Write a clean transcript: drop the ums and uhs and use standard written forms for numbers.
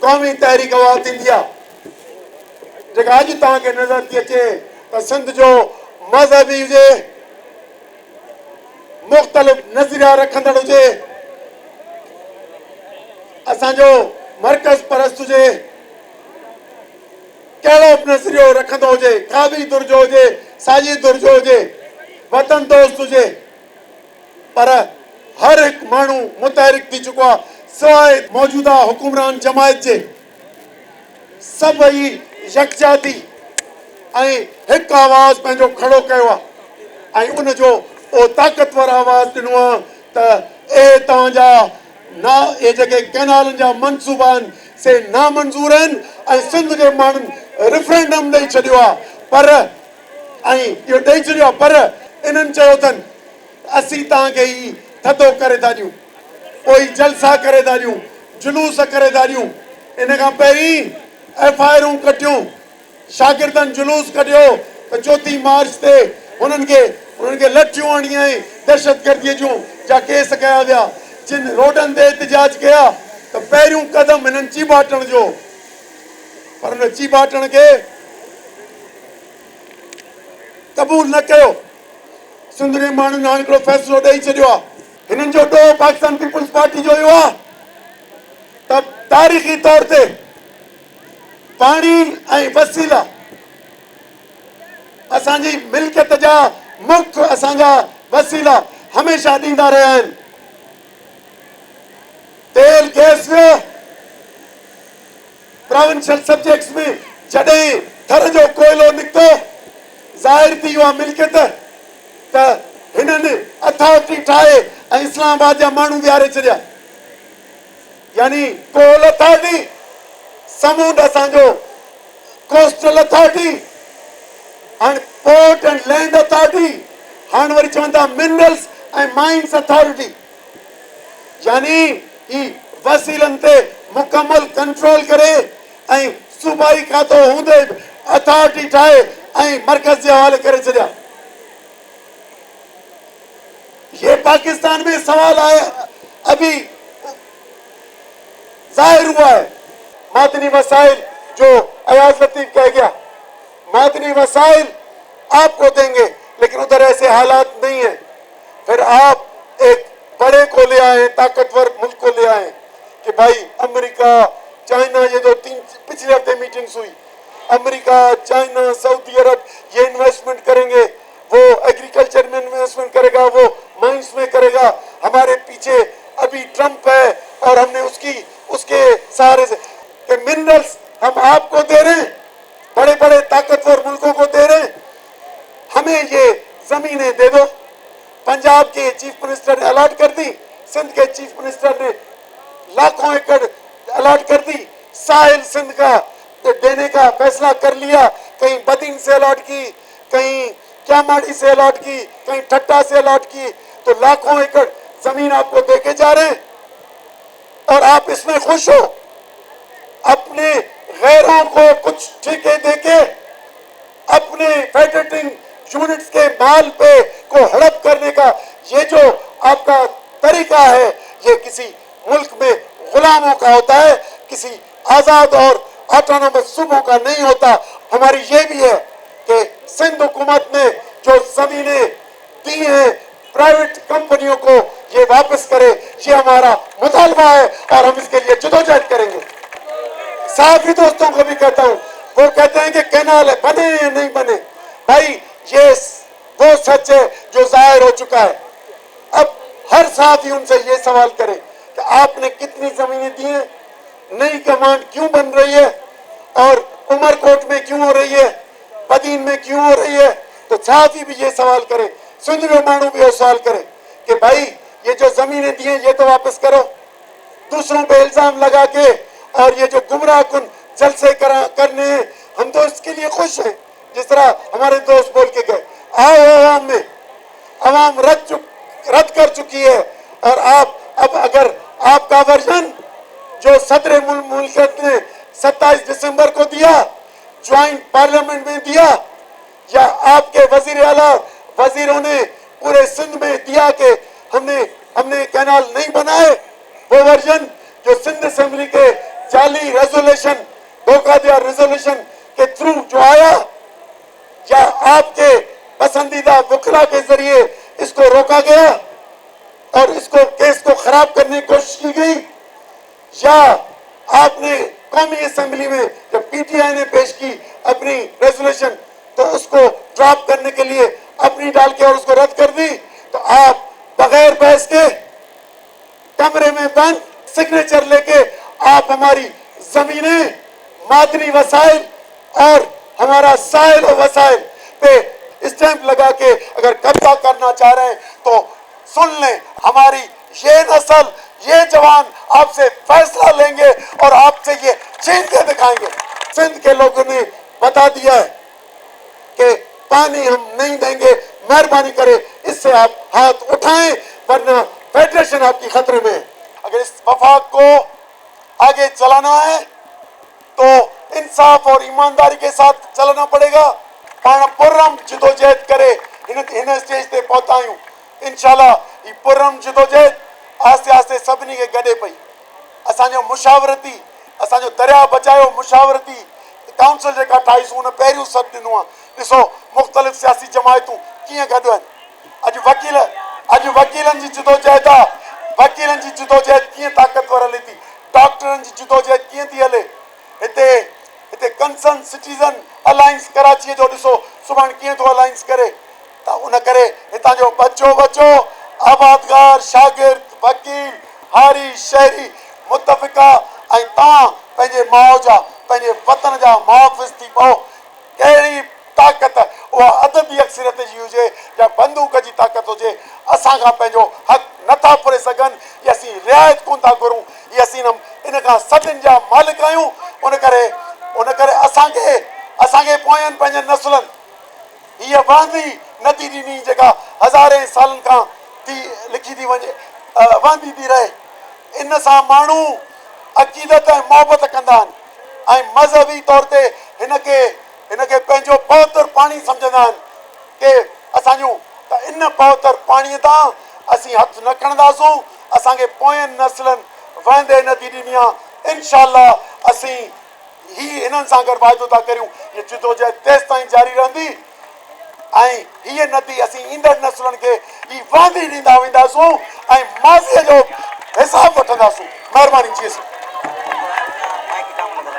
क़ौमी तहरीक आवाज़ थींदी आहे जेका अॼु तव्हांखे नज़र थी अचे त सिंध जो मज़हबी हुजे मुख़्तलिफ़ नज़रिया रखंदड़ हुजे असांजो मर्कज़ परस्त हुजे कहिड़ो बि नज़रियो रखंदो हुजे क़ाबी दुर्जो हुजे साॼी दुर्जो हुजे वतन दोस्त हुजे पर हर हिकु माण्हू मुतहरिक थी चुको आहे सवाइ मौजूदा हुकुमरान जमायत जे सभई यकजा थी ऐं हिकु आवाज़ पंहिंजो खड़ो कयो आहे ऐं उनजो उहो ताक़तवर आवाज़ ॾिनो आहे त तव्हांजा ना ये जेके कैनालनि जा मनसूबा आहिनि से नामंज़ूर आहिनि ऐं सिंध जे माण्हुनि रेफरेंडम ॾेई छॾियो आहे पर ऐं इहो ॾेई छॾियो आहे पर इन्हनि चयो अथनि असीं तव्हांखे ई थधो करे था ॾियूं पोइ जलसा करे था ॾियूं जुलूस करे था ॾियूं इन खां पहिरीं FIR कटियूं शागिर्दनि जुलूस कढियो त 34 मार्च ते उन्हनि खे लठियूं हणियूं ऐं दहशतगर्दीअ जूं जा केस कया विया जिन रोडनि ते एहतजाज कया त पहिरियों कदम हिननि चीबाटण जो पर हुन चीबाटण खे क़बूल न कयो सिंध जे माण्हुनि हाणे हिकिड़ो फ़ैसिलो ॾेई छॾियो आहे हिननि जो ॾोह पाकिस्तान पीपल्स पार्टी जो इहो आहे त तारीख़ी तौर ते पाणी ऐं वसीला असांजी मिल्कियत जा मुख्य असांजा वसीला हमेशह ॾींदा रहिया आहिनि तेल गैस प्रोविंशियल सब्जेक्ट्स में जॾहिं थर जो कोयलो निकितो ज़ाहिर थी वियो आहे मिल्कियत त हिननि अथॉरिटी ठाहे ऐं इस्लामाबाद जा माण्हू विहारे छॾिया यानी कोल अथॉरिटी समुंड असांजो कोस्टल अथॉरिटी हाणे पोर्ट एंड लैंड अथॉरिटी हाणे वरी चवनि था मिनरल्स ऐं माइंस अथॉरिटी यानी ही वसीलनि ते मुकमल कंट्रोल करे ऐं सूबाई खातो हूंदे अथॉरिटी ठाहे ऐं मर्कज़ जे हवाले करे छॾिया ये पाकिस्तान में सवाल आया अभी जाहिर हुआ है मादनी वसाइल जो अयाज लतीफ कह गया मादनी वसाइल आपको देंगे लेकिन उधर ऐसे हालात नहीं है फिर आप एक बड़े को ले आए ताकतवर मुल्क को ले आए कि भाई अमेरिका चाइना ये दो तीन पिछले हफ्ते मीटिंग्स हुई अमेरिका चाइना सऊदी अरब ये इन्वेस्टमेंट करेंगे वो एग्रीकल्चर में इन्वेस्टमेंट करेगा वो माइंस में करेगा हमारे पीछे अभी ट्रम्प है और हमने उसके सहारे से कि मिनरल्स हम आपको दे रहे हैं बड़े बड़े ताकतवर मुल्कों को दे रहे हैं हमें ये जमीनें दे दो पंजाब के चीफ मिनिस्टर ने अलॉट कर दी सिंध के चीफ मिनिस्टर ने लाखों एकड़ अलॉट कर दी साहिल सिंध का देने का फैसला कर लिया कहीं बदीन से अलॉट की कहीं क्यामाड़ी से अलॉट की कहीं ठट्टा से अलॉट की तो लाखों एकड़ जमीन आपको देके जा रहे हैं और आप इसमें खुश हो अपने गैरों को कुछ ठेके देके अपने फेडरेटिंग यूनिट्स के माल पे को हड़प करने का ये जो आपका तरीका है ये किसी मुल्क में गुलामों का होता है किसी आजाद और ऑटोनोमस सूबों का नहीं होता हमारी ये भी है कि सिंध हुकूमत ने जो जमीनें दी हैं प्राइवेट कंपनियों को ये वापस करे ये हमारा मुतालबा है और हम इसके लिए जदोजहद करेंगे साथी दोस्तों को भी कहता हूँ वो कहते हैं कि कैनाल बने या नहीं बने भाई ये वो सच है जो जाहिर हो चुका है अब हर साथी उनसे ये सवाल करे कि आपने कितनी जमीनें दी हैं नई कमांड क्यों बन रही है और उमरकोट में क्यों हो रही है बदीन में क्यों हो रही है तो साथी भी ये सवाल करे सुंदर मानू भी ये सवाल करे कि भाई ये जो जमीनें दी हैं ये तो वापस करो दूसरों पे इल्जाम लगा के और ये जो गुमराह कुन जलसे करने हैं हम तो इसके लिए खुश हैं जिस तरह हमारे दोस्त बोल के गए आओ आवाम में आवाम रद्द कर चुकी है और आप अब अगर आपका वर्जन जो सदर मुल्कियत ने 27 दिसंबर को दिया ज्वाइंट पार्लियामेंट में दिया या आपके वजीर आला वजीरों ने पूरे सिंध में दिया कि हमने कैनाल नहीं बनाए वो वर्जन जो सिंध असेंबली के जाली रेजोल्यूशन, धोखा दिया रेजोल्यूशन के थ्रू जो आया, या आपके पसंदीदा वकला के जरिए इसको रोका गया और इसको केस को खराब करने की कोशिश की गई, या आपने कौमी असेंबली में जब पीटीआई ने पेश की अपनी रेजोल्यूशन तो उसको ड्रॉप करने के लिए अपनी डाल के और उसको रद्द कर दी, तो आप बगैर बहस के कमरे में बंद सिग्नेचर लेके आप हमारी जमीनें, मादनी वसाइल और हमारा साइल और वसाइल पे स्टैंप लगा के अगर कब्जा करना चाह रहे हैं तो सुन लें, हमारी ये नस्ल, ये जवान आपसे फैसला लेंगे और आपसे ये छीन के दिखाएंगे। सिंध के लोगों ने बता दिया है कि पानी हम नहीं देंगे, मेहरबानी करें इससे आप हाथ उठाएं वरना फेडरेशन आपकी खतरे में है। अगर इस वफाक को आगे चलाना है तो इंसाफ और ईमानदारी के साथ चलना पड़ेगा। पाण पुरम जिदोजहद करे इन स्टेज ते पहुता आहियूं। इंशाल्लाह ये पुरम जिदोजहद आस्ते आस्ते सभिनी खे गॾे पई। असांजो मुशावरती, असांजो दरिया बचायो मुशावरती काउंसिल जेका ठाहीसीं उन पहिरियों सॾु ॾिनो आहे। ॾिसो मुख़्तलिफ़ सियासी जमायतूं कीअं गॾु आहिनि। अॼु वकीलनि जी जिदोजहद आहे, वकीलनि जी जिदोजहद कीअं ताक़तवर हले थी, डॉक्टरनि जी जिदोजहद कीअं थी हले। हिते कंसर्न सिटीज़न अलायंस कराची जो ॾिसो सुभाणे कीअं थो अलायंस करे, त उन करे हितां जो बच्चो आबादगार, शागिर्द, वकील, हारी, शहरी मुतफ़िका ऐं तव्हां पंहिंजे माउ जा, पंहिंजे वतन जा मुहाफ़िज़ थी पओ। कहिड़ी ताक़त, उहा अददी अक्सरियत जी हुजे या बंदूक जी ताक़त हुजे, असांखां पंहिंजो हक़ नथा पुरे सघनि। इहा असीं रिआयत कोन था घुरूं, इहा असीं इन खां सभिनि जा मालिक आहियूं। उन करे असांखे पोयनि पंहिंजे नस्लनि हीअ वहंदी नथी ॾिनी जेका हज़ारे सालनि खां थी लिखी थी वञे, वहंदी थी रहे। इन सां माण्हू अक़ीदत ऐं मोहबत कंदा आहिनि ऐं मज़हबी तौर ते हिनखे पंहिंजो पवित्र पाणी सम्झंदा आहिनि कि असांजूं, त इन पवित्र पाणीअ तां असीं हथ न खणंदासूं। असांखे पोयनि नस्लनि वहंदे नथी ॾिनी आहे। इंशाअल्लाह असीं हिननि सां गॾु वाइदो था करियूं, ये जिदोजहद तेसि ताईं जारी रहंदी ऐं हीअ नदी असीं ईंदड़ नस्लनि खे ही वहंदी ॾींदा वेंदासूं ऐं माज़ीअ जो हिसाब वठंदासूं। महिरबानी थी।